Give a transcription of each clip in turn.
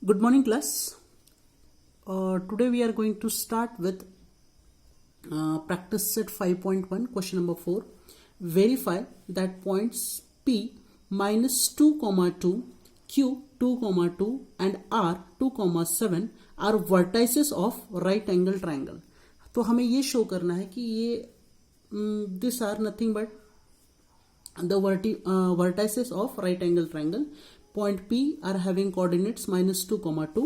Good morning, class. Today we are going to start with practice set 5.1, question number 4. Verify that points P minus 2, 2, Q 2, 2 and R 2, 7 are vertices of right angle triangle. तो हमें ये show करना है कि ये this are nothing but the vertices of right angle triangle. Point P are having coordinates minus 2, 2,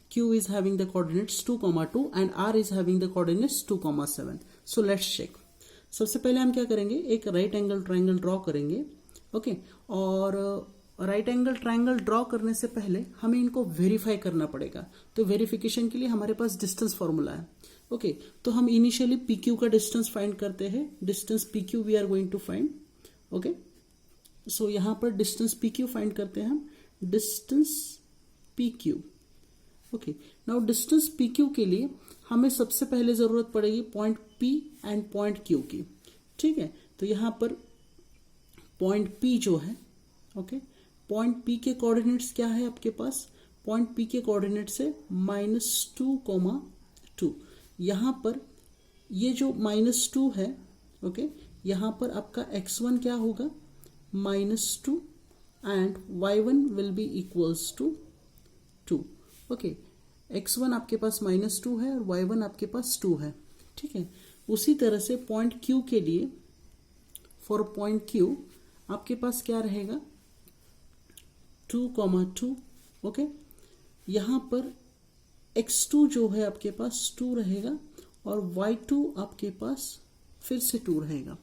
Q is having the coordinates 2, 2 and R is having the coordinates 2, 7. So let's check. सबसे पहले हम क्या करेंगे, एक राइट एंगल ट्राइंगल ड्रॉ करेंगे. Okay और right angle triangle draw करने से पहले हमें इनको वेरीफाई करना पड़ेगा. तो वेरिफिकेशन के लिए हमारे पास डिस्टेंस फॉर्मूला है. ओके तो हम इनिशियली पी क्यू का डिस्टेंस फाइंड करते हैं. Distance P Q we are going to find. Okay so यहां पर डिस्टेंस पी क्यू फाइंड करते हैं हम. Distance P Q. Okay now distance P Q के लिए हमें सबसे पहले जरूरत पड़ेगी point P and point Q की. ठीक है तो यहां पर पॉइंट पी जो है, ओके पॉइंट पी के कोऑर्डिनेट्स क्या है आपके पास. पॉइंट पी के कोऑर्डिनेट्स है -2, 2. यहां पर ये जो -2 है, ओके यहां पर आपका x1 क्या होगा -2 and y1 will be equals to 2. Okay x1 आपके पास -2 है और y1 आपके पास 2 है. ठीक है उसी तरह से पॉइंट Q के लिए, फॉर पॉइंट Q आपके पास क्या रहेगा 2, 2. ओके यहां पर x2 जो है आपके पास 2 रहेगा और y2 आपके पास फिर से 2 रहेगा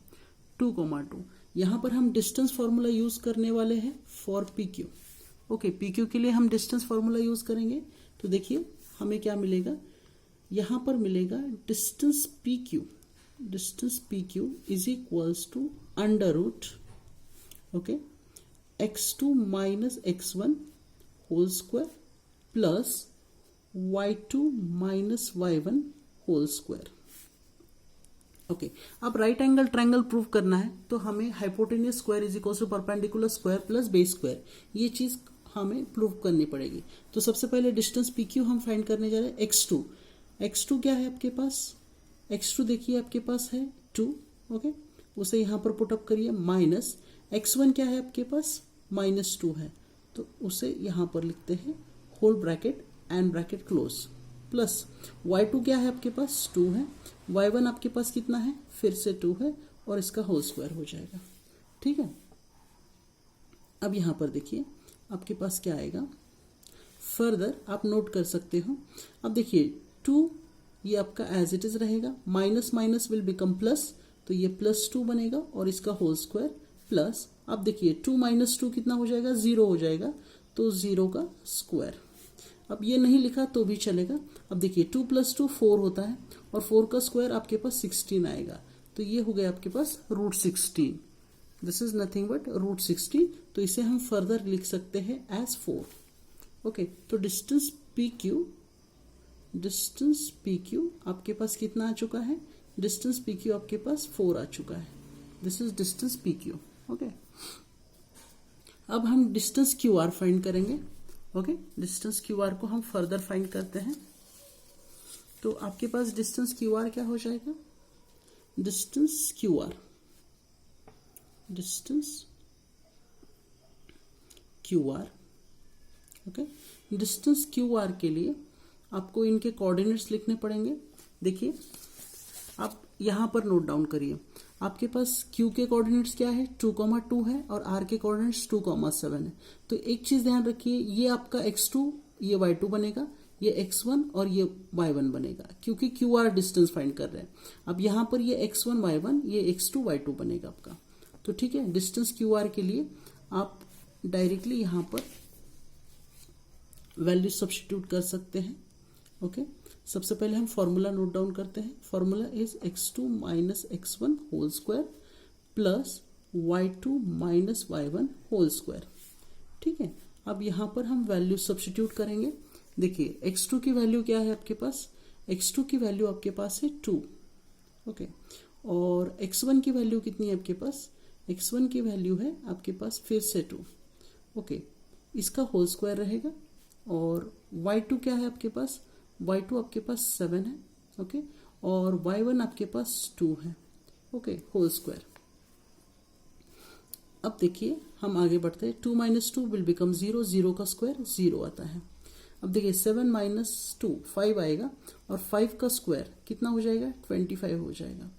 2, 2. यहां पर हम डिस्टेंस फॉर्मूला यूज करने वाले हैं for P Q. Okay P Q के लिए हम डिस्टेंस फॉर्मूला यूज करेंगे. तो देखिए हमें क्या मिलेगा, यहां पर मिलेगा distance P Q. Distance P Q is equals to under root okay x2 minus x1 whole square plus y2 minus y1 whole square. Okay अब राइट एंगल ट्रायंगल प्रूव करना है तो हमें hypotenuse square is equal to perpendicular square plus base square, ये चीज हमें prove करनी पड़ेगी. तो सबसे पहले डिस्टेंस पी क्यू हम फाइंड करने जा रहे हैं. x2 क्या है आपके पास, x2 देखिए आपके पास है 2. ओके उसे यहां पर पुटअप करिए. माइनस x1 क्या है आपके पास -2 है तो उसे यहां पर लिखते हैं whole bracket and bracket close plus y2 क्या है आपके पास 2 है. y1 आपके पास कितना है फिर से 2 है और इसका होल स्क्वायर हो जाएगा. ठीक है अब यहां पर देखिए आपके पास क्या आएगा, फर्दर आप नोट कर सकते हो. अब देखिए 2 ये आपका एज इट इज रहेगा. Minus minus will become plus तो ये +2 बनेगा और इसका होल स्क्वायर प्लस. अब देखिए 2 - 2 कितना हो जाएगा 0 हो जाएगा तो 0 का स्क्वायर. अब ये नहीं लिखा तो भी चलेगा. अब देखिए 2 + 2 4 होता है और 4 का स्क्वायर आपके पास 16 आएगा तो ये हो गया आपके पास √16. This is nothing but √16. तो इसे हम फर्दर लिख सकते हैं एज 4. ओके तो डिस्टेंस पी क्यू आपके पास कितना आ चुका है, डिस्टेंस पी क्यू आपके पास 4 आ चुका है. This is distance P Q. Okay अब हम डिस्टेंस क्यू आर फाइंड करेंगे. ओके डिस्टेंस क्यू आर को हम फर्दर फाइंड करते हैं. तो आपके पास डिस्टेंस क्यू आर क्या हो जाएगा, distance Q are okay distance Q are के लिए आपको इनके कोऑर्डिनेट्स लिखने पड़ेंगे. देखिए आप यहां पर नोट डाउन करिए. आपके पास Q के कोऑर्डिनेट्स क्या है 2, 2 है और R के कोऑर्डिनेट्स 2, 7 है. तो एक चीज ध्यान रखिए, ये आपका x2 ये y2 बनेगा, ये x1 और ये y1 बनेगा क्योंकि QR डिस्टेंस फाइंड कर रहे हैं. अब यहां पर ये x1 y1 ये x2 y2 बनेगा आपका. तो ठीक है डिस्टेंस QR के लिए आप डायरेक्टली यहां पर वैल्यू सब्स्टिट्यूट कर सकते हैं. ओके सबसे पहले हम फॉर्मूला नोट डाउन करते हैं. Formula is x2 minus x1 whole square plus y2 minus y1 whole square. ठीक है अब यहां पर हम वैल्यू सब्स्टिट्यूट करेंगे. देखिए x2 की वैल्यू क्या है आपके पास, x2 की वैल्यू आपके पास है 2. ओके और x1 की वैल्यू कितनी है आपके पास, x1 की वैल्यू है आपके पास फिर से 2. ओके इसका होल स्क्वायर रहेगा. और y2 क्या है आपके पास, y2 आपके पास 7 है, ओके, और y1 आपके पास 2 है, ओके, होल स्क्वायर। अब देखिए हम आगे बढ़ते हैं, 2 माइनस 2 विल बिकम 0, 0 का स्क्वायर 0 आता है। अब देखिए 7 माइनस 2 5 आएगा, और 5 का स्क्वायर कितना हो जाएगा, 25 हो जाएगा,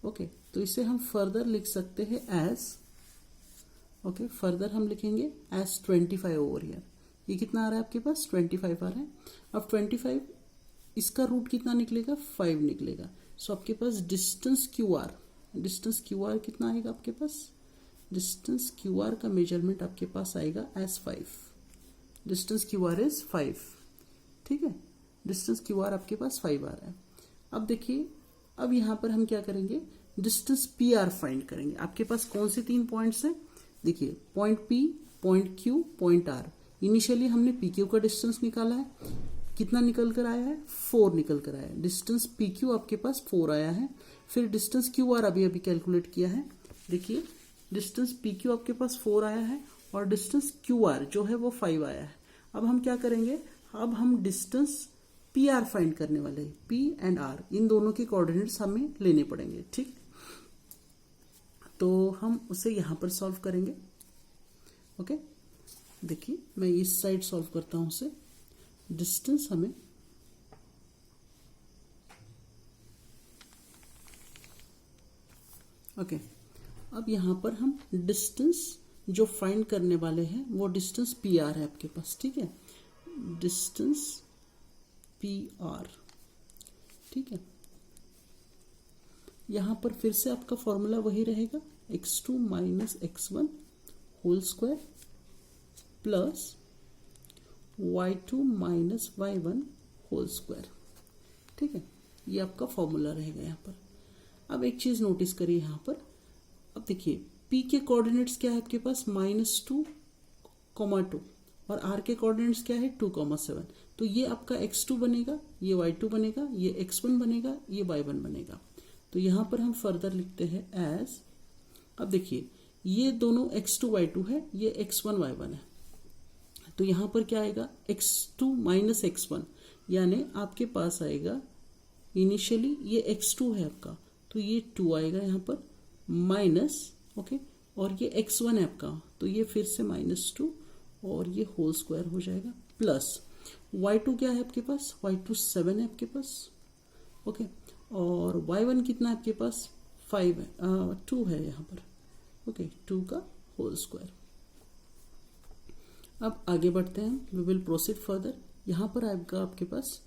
ओके। तो इसे हम फर्दर लिख सकते हैं एज, ओके, फर्दर हम लिखेंगे एज 25 ओवर हियर। ये कितना आ रहा है आपके पास, 25 आ रहा है। अब 25 इसका रूट कितना निकलेगा, 5 निकलेगा। सो आपके पास distance Q R, distance Q R कितना आएगा आपके पास, डिस्टेंस क्यू आर का मेजरमेंट आपके पास आएगा as 5, distance Q R is 5, ठीक है, डिस्टेंस क्यू आर आपके पास 5 आ रहा है। अब देखिए, अब यहां पर हम क्या करेंगे, डिस्टेंस पी आर फाइंड करेंगे। आपके पास कौन से 3 पॉइंट्स है, देखिए point P, point Q, point R. Initially हमने पी क्यू का डिस्टेंस निकाला है, कितना निकल कर आया है, 4 निकल कर आया है। डिस्टेंस पी क्यू आपके पास 4 आया है। फिर डिस्टेंस क्यू आर अभी अभी कैलकुलेट किया है, देखिए डिस्टेंस पी क्यू आपके पास 4 आया है, और डिस्टेंस क्यू आर जो है वो 5 आया है। अब हम क्या करेंगे, अब हम डिस्टेंस पी आर फाइंड करने वाले हैं। पी एंड आर इन दोनों के कोऑर्डिनेट्स हमें लेने पड़ेंगे, ठीक। तो हम उसे यहां पर सॉल्व करेंगे, ओके। देखिए मैं इस साइड सॉल्व करता हूं उसे। डिस्टेंस हमें ओके, अब यहां पर हम डिस्टेंस जो फाइंड करने वाले हैं वो डिस्टेंस पी आर है आपके पास, ठीक है, डिस्टेंस पी आर, ठीक है। यहां पर फिर से आपका फॉर्मूला वही रहेगा, x2 minus x1 whole square plus y2 minus y1 whole square, ठीक है, ये आपका फॉर्मूला रहेगा यहाँ पर। अब एक चीज नोटिस करिए यहाँ पर, अब देखिए p के कोऑर्डिनेट्स क्या है आपके पास, -2, 2, और r के कोऑर्डिनेट्स क्या है, 2, 7। तो ये आपका x2 बनेगा, ये y2 बनेगा, ये x1 बनेगा, ये y1 बनेगा। तो यहां पर हम फर्दर लिखते हैं एज, अब देखिए ये दोनों x2 y2 है, ये x1 y1 है। तो यहां पर क्या आएगा, x2 माइनस x1, यानी आपके पास आएगा इनिशियली ये x2 है आपका, तो ये 2 आएगा यहाँ पर माइनस, ओके, और ये x1 है आपका, तो ये फिर से -2 और ये होल स्क्वायर हो जाएगा, प्लस y2 क्या है आपके पास, y2 7 है आपके पास, ओके, और y1 कितना है आपके पास, 5 है, 2 है यहाँ पर, ओके, 2 का होल स्क्वायर। अब आगे बढ़ते हैं, वी विल प्रोसीड फर्दर। यहाँ पर आएगा आपके पास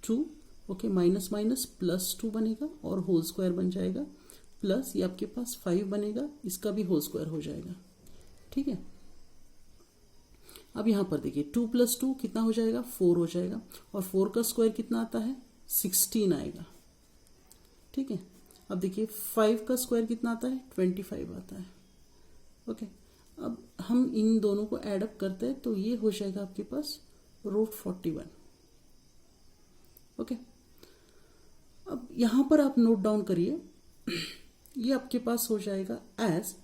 2, ओके, माइनस माइनस प्लस 2 बनेगा और होल स्क्वायर बन जाएगा, प्लस ये आपके पास 5 बनेगा, इसका भी होल स्क्वायर हो जाएगा, ठीक है। अब यहाँ पर देखिए 2 प्लस 2 कितना हो जाएगा, 4 हो जाएगा, और 4 का स्क्वायर कितना आता है, 16 आएगा, ठीक है। अब देखिए 5 का स्क्वायर कितना आता है, 25 आता है, ओके। अब हम इन दोनों को ऐड अप करते हैं, तो ये हो जाएगा आपके पास √41, ओके। अब यहां पर आप नोट डाउन करिए, ये आपके पास हो जाएगा एज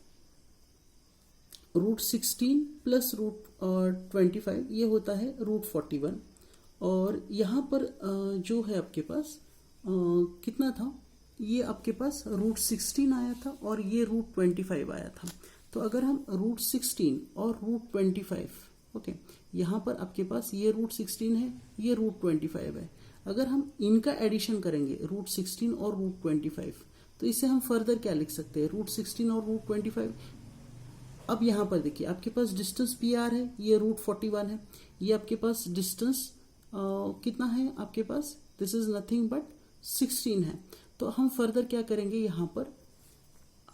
√16 प्लस √25, ये होता है √41, और यहाँ पर जो है आपके पास कितना था, ये आपके पास √16 आया था और ये √25 आया था। तो अगर हम √16 और √25, ओके, यहाँ पर आपके पास ये √16 है, ये √25 है, अगर हम इनका एडिशन करेंगे √16 और √25, तो इसे हम फर्दर क्या लिख सकते हैं, √16 और √25। अब यहाँ पर देखिए आपके पास डिस्टेंस पी आर है, ये √41 है, ये आपके पास डिस्टेंस कितना है आपके पास, दिस इज नथिंग बट 16 है। तो हम फर्दर क्या करेंगे,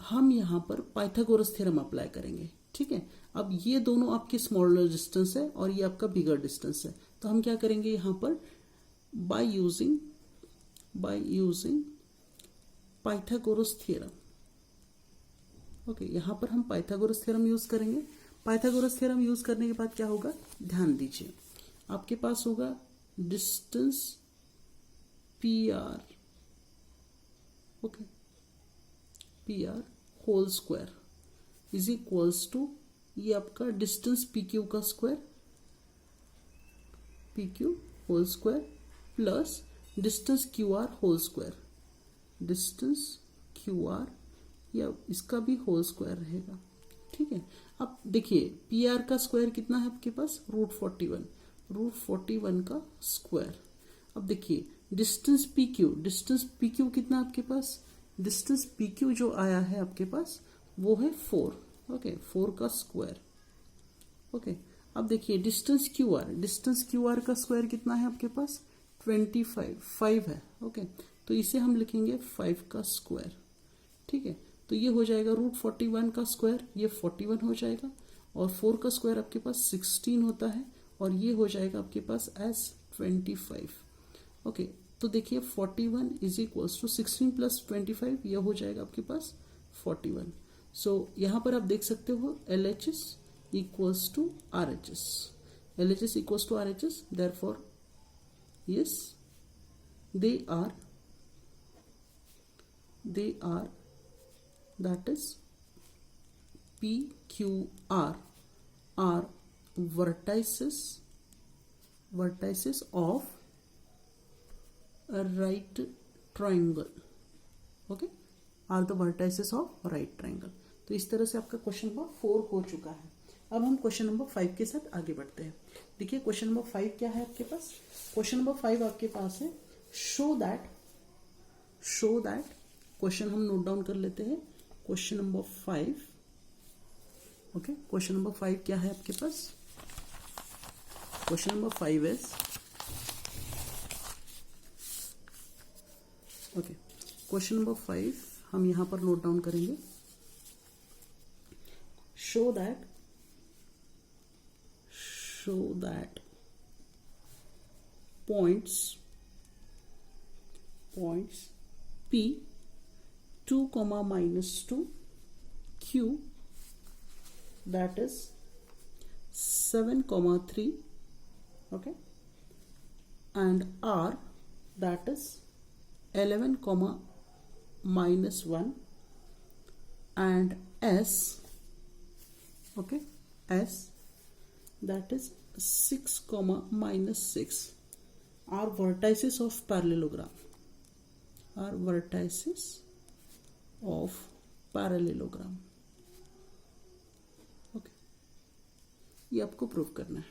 हम यहाँ पर पाइथागोरस थ्योरम अप्लाई करेंगे, ठीक है। अब ये दोनों आपके स्मॉलर डिस्टेंस है और ये आपका बिगर डिस्टेंस है, तो हम क्या करेंगे यहाँ पर by using Pythagoras theorem, okay, यहाँ पर हम पाइथागोरस थ्योरम यूज करेंगे। पाइथागोरस थ्योरम यूज करने के बाद क्या होगा, ध्यान दीजिए, आपके पास होगा distance P R, okay, P R whole square is equals to, ये आपका डिस्टेंस पी क्यू का square P Q whole square plus distance Q R whole square, distance Q R या इसका भी होल स्क्वायर रहेगा, ठीक है। अब देखिए पी आर का स्क्वायर कितना है आपके पास, √41, √41 का स्क्वायर। अब देखिए डिस्टेंस पी क्यू कितना आपके पास, डिस्टेंस पी क्यू जो आया है आपके पास वो है 4, ओके, 4 का स्क्वायर, ओके। अब देखिए डिस्टेंस क्यू आर का स्क्वायर कितना है आपके पास, 5 है, ओके। तो इसे हम लिखेंगे 5 का स्क्वायर, ठीक है। तो ये हो जाएगा √41 का स्क्वायर, ये 41 हो जाएगा, और 4 का स्क्वायर आपके पास 16 होता है, और ये हो जाएगा आपके पास एज 25, ओके। तो देखिए 41 इज इक्वल्स टू 16 प्लस 25, यह हो जाएगा आपके पास 41। सो यहाँ पर आप देख सकते हो LHS equals to RHS, LHS equals to RHS, therefore yes they are that is PQR are vertices of a right triangle, okay, are the vertices of right triangle। तो इस तरह से आपका क्वेश्चन नंबर 4 हो चुका है। अब हम क्वेश्चन नंबर 5 के साथ आगे बढ़ते हैं। देखिए क्वेश्चन नंबर 5 क्या है आपके पास, क्वेश्चन नंबर 5 आपके पास है शो दैट, क्वेश्चन हम नोट डाउन कर लेते हैं। Question number 5, okay, question number 5 क्या है आपके पास, question number 5 is, okay, question number 5 हम यहां पर नोट डाउन करेंगे। Show that points P 2, -2, Q that is 7, 3, okay, and R that is 11, -1, and S, okay, S that is 6, -6 are vertices of parallelogram, okay, ये आपको prove करना है,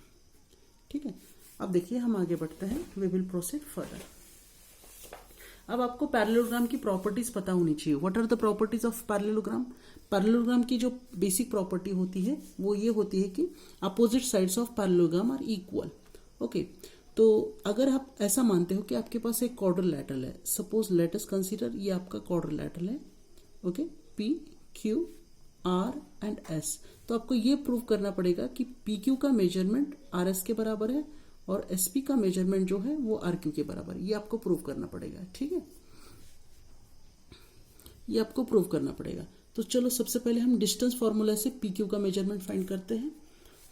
ठीक है। अब देखिए हम आगे बढ़ते हैं, वी विल प्रोसीड फर्दर। अब आपको पैरेललोग्राम की प्रॉपर्टीज पता होनी चाहिए। What are the properties of parallelogram? Parallelogram की जो बेसिक प्रॉपर्टी होती है वो ये होती है कि opposite sides of parallelogram are equal, okay. तो अगर आप ऐसा मानते हो कि आपके पास एक क्वाड्रिलैटरल है, सपोज लेट अस कंसीडर ये आपका क्वाड्रिलैटरल है, okay, P Q R and S, तो आपको ये प्रूव करना पड़ेगा कि पी क्यू का मेजरमेंट आर एस के बराबर है और एस पी का मेजरमेंट जो है वो आर क्यू के बराबर है। ये आपको प्रूव करना पड़ेगा, ठीक है, ये आपको प्रूव करना पड़ेगा। तो चलो सबसे पहले हम डिस्टेंस फॉर्मूला से पी क्यू का मेजरमेंट फाइंड करते हैं।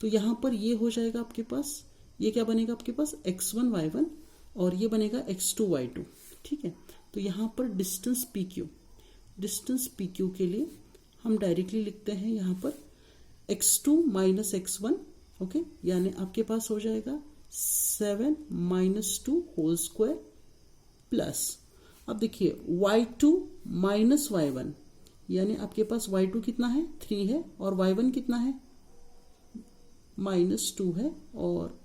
तो यहां पर ये हो जाएगा आपके पास, ये क्या बनेगा आपके पास, x1 y1 और ये बनेगा x2 y2, ठीक है। तो यहां पर डिस्टेंस पी क्यू के लिए हम डायरेक्टली लिखते हैं यहां पर x2 - x1, ओके, यानी आपके पास हो जाएगा 7 - 2 होल स्क्वायर प्लस, अब देखिए y2 - y1, यानी आपके पास y2 कितना है, 3 है, और y1 कितना है, -2 है, और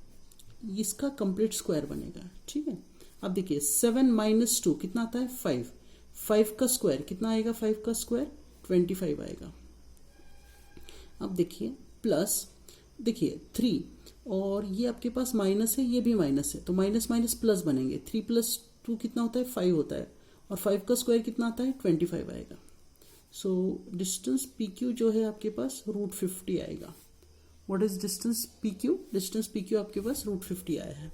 इसका कंप्लीट स्क्वायर बनेगा, ठीक है। अब देखिए 7 - 2 कितना आता है, 5 का स्क्वायर कितना आएगा, 5 का स्क्वायर 25 आएगा। अब देखिए प्लस, देखिए 3, और ये आपके पास माइनस है, ये भी माइनस है, तो माइनस माइनस प्लस बनेंगे, 3 + 2 कितना होता है, 5 होता है, और 5 का स्क्वायर कितना आता है, 25 आएगा। सो डिस्टेंस पी क्यू जो है आपके पास √50 आएगा। What is distance P Q? Distance P Q आपके पास √50 आया है,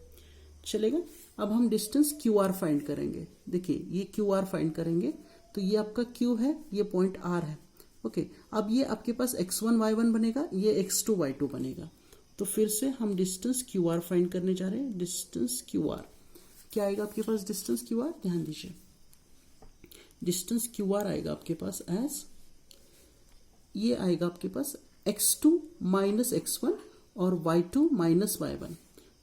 चलेगा। अब हम डिस्टेंस क्यू आर फाइंड करेंगे। देखिए ये क्यू आर फाइंड करेंगे, तो ये आपका क्यू है, ये पॉइंट आर है, ओके। अब ये आपके पास x1 y1 बनेगा, ये x2 y2 बनेगा। तो फिर से हम डिस्टेंस क्यू आर फाइंड करने जा रहे हैं। डिस्टेंस क्यू आर क्या आएगा आपके पास, डिस्टेंस क्यू आर, ध्यान दीजिए, डिस्टेंस क्यू आर आएगा आपके पास एज, ये आएगा आपके पास x2 - x1 और y2 - y1।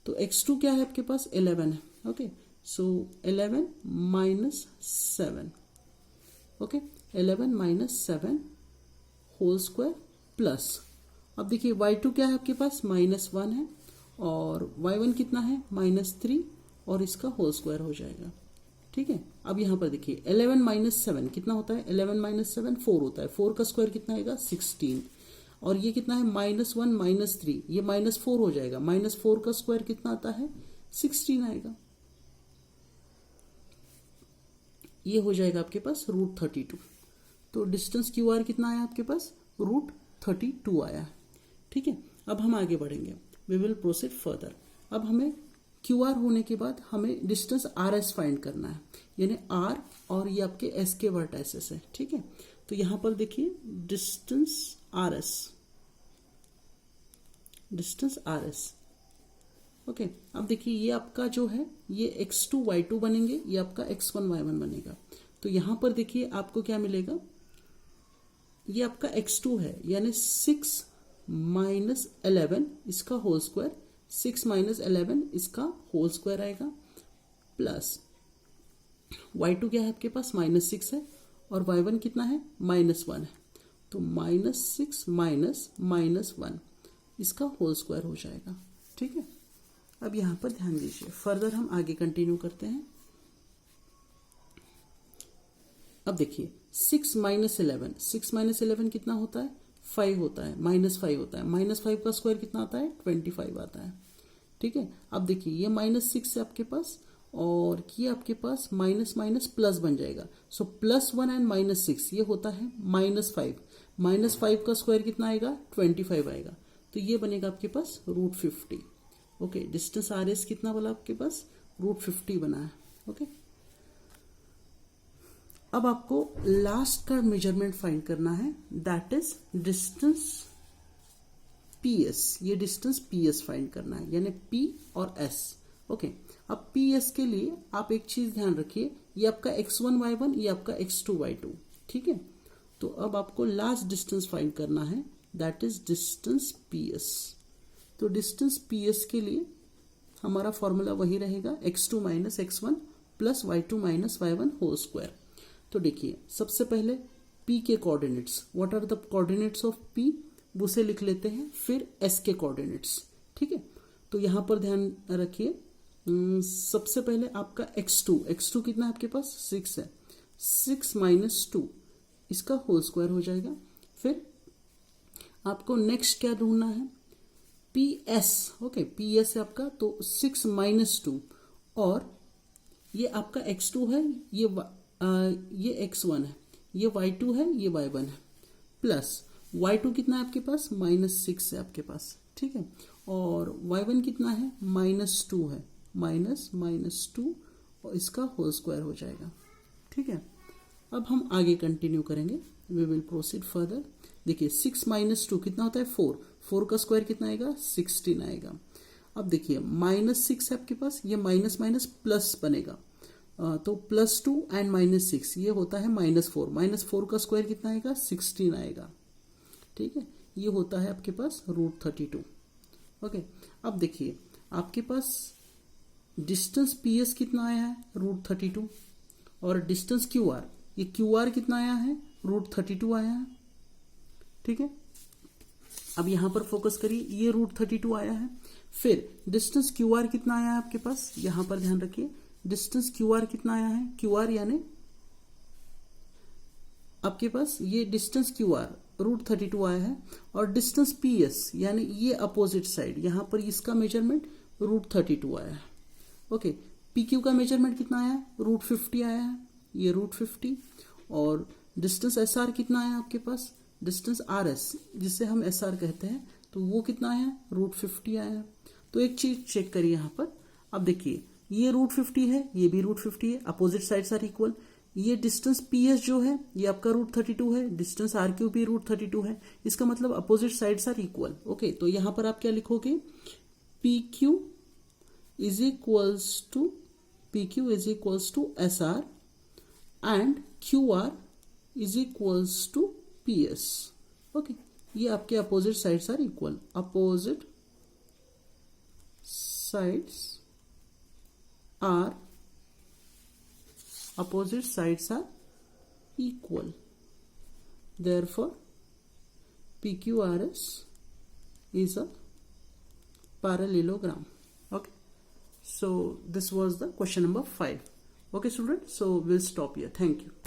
तो x2 क्या है आपके पास 11 है. Okay, so 11 minus 7. Okay, 11 minus 7 whole square plus, अब देखिए y2 क्या है आपके पास -1 है और y1 कितना है -3 और इसका होल स्क्वायर हो जाएगा. ठीक है, अब यहाँ पर देखिए 11 माइनस 7 कितना होता है, 11 माइनस 7 4 होता है. 4 का स्क्वायर कितना आएगा 16 और ये कितना है -1 -3, ये -4 हो जाएगा. -4 का स्क्वायर कितना आता है 16 आएगा. ये हो जाएगा आपके पास √32. तो डिस्टेंस QR कितना आया आपके पास √32 आया. ठीक है, अब हम आगे बढ़ेंगे. We will proceed further. अब हमें QR होने के बाद हमें डिस्टेंस RS फाइंड करना है, यानी R और ये आपके S के वर्टाइसेस है. ठीक है, तो यहां पर देखिए डिस्टेंस RS. ओके, अब देखिए ये आपका जो है ये x2 y2 बनेंगे, ये आपका x1 y1 बनेगा. तो यहां पर देखिए आपको क्या मिलेगा, ये आपका x2 है यानी 6 माइनस 11 इसका होल स्क्वायर, 6 माइनस 11 इसका होल स्क्वायर आएगा प्लस y2 क्या है आपके पास -6 है और y1 कितना है -1 है. तो -6 माइनस -1 इसका होल स्क्वायर हो जाएगा. ठीक है, अब यहां पर ध्यान दीजिए. फर्दर हम आगे कंटिन्यू करते हैं. अब देखिए 6 माइनस 11 कितना होता है 5 होता है, -5 होता है. -5 का स्क्वायर कितना आता है 25 आता है. ठीक है, अब देखिए ये -6 है आपके पास और ये आपके पास माइनस माइनस प्लस बन जाएगा. सो +1 एंड -6 ये होता है -5. -5 का स्क्वायर कितना आएगा 25 आएगा. तो ये बनेगा आपके पास √50. ओके, डिस्टेंस RS कितना बोला आपके पास √50 बना है. ओके, अब आपको लास्ट का मेजरमेंट फाइंड करना है, दैट इज डिस्टेंस PS. ये डिस्टेंस PS फाइंड करना है, यानी P और S. ओके, अब PS के लिए आप एक चीज ध्यान रखिए, ये आपका x1 y1, ये आपका x2 y2. ठीक है, तो अब आपको लास्ट डिस्टेंस फाइंड करना है, दैट इज डिस्टेंस PS. तो डिस्टेंस PS के लिए हमारा फॉर्मूला वही रहेगा x2 minus x1 plus y2 minus y1 whole square. तो देखिए सबसे पहले P के coordinates, what are the coordinates of P, उसे लिख लेते हैं. फिर S के कोऑर्डिनेट्स. ठीक है, तो यहां पर ध्यान रखिए सबसे पहले आपका x2 कितना है आपके पास 6 है. 6 माइनस 2 इसका होल स्क्वायर हो जाएगा. फिर आपको नेक्स्ट क्या ढूंढना है PS. ओके, PS है आपका, तो 6 माइनस 2 और ये आपका x2 है, ये x1 है, ये y2 है, ये y1 है प्लस y2 कितना है आपके पास -6 है आपके पास. ठीक है, और y1 कितना है -2 है, -2 और इसका होल स्क्वायर हो जाएगा. ठीक है, अब हम आगे कंटिन्यू करेंगे. We will proceed further. देखिए 6 माइनस 2 कितना होता है 4 का स्क्वायर कितना आएगा 16 आएगा. अब देखिए -6 है आपके पास, ये माइनस माइनस प्लस बनेगा, तो +2 एंड -6 ये होता है -4 का स्क्वायर कितना आएगा 16 आएगा. ठीक है, ये होता है आपके पास √32. ओके, अब देखिए आपके पास डिस्टेंस PS कितना आया है √32 और डिस्टेंस QR, ये QR कितना आया है √32 आया है. ठीक है, अब यहां पर फोकस करिए, ये √32 आया है. फिर डिस्टेंस QR कितना आया है आपके पास, यहां पर ध्यान रखिए डिस्टेंस QR कितना आया है, QR यानी आपके पास ये डिस्टेंस QR √32 आया है और डिस्टेंस PS यानी ये अपोजिट साइड, यहां पर इसका मेजरमेंट √32 आया है. ओके, PQ का मेजरमेंट कितना आया है √50 आया है, ये √50 और डिस्टेंस SR कितना आया आपके पास, डिस्टेंस RS जिसे हम SR कहते हैं, तो वो कितना आया √50 आया है. तो एक चीज चेक करिए यहां पर. अब देखिए ये √50 है, ये भी √50 है, अपोजिट साइड्स आर इक्वल. ये डिस्टेंस PS जो है ये आपका √32 है, डिस्टेंस RQ भी √32 है, इसका मतलब opposite sides are equal. Okay, तो यहां पर आप क्या लिखोगे PQ is equals to SR and QR is equals to PS. Okay, ये आपके opposite sides are equal, opposite sides are equal. Therefore, PQRS is a parallelogram. Okay, so this was the question number 5. Okay students, so we'll stop here. Thank you.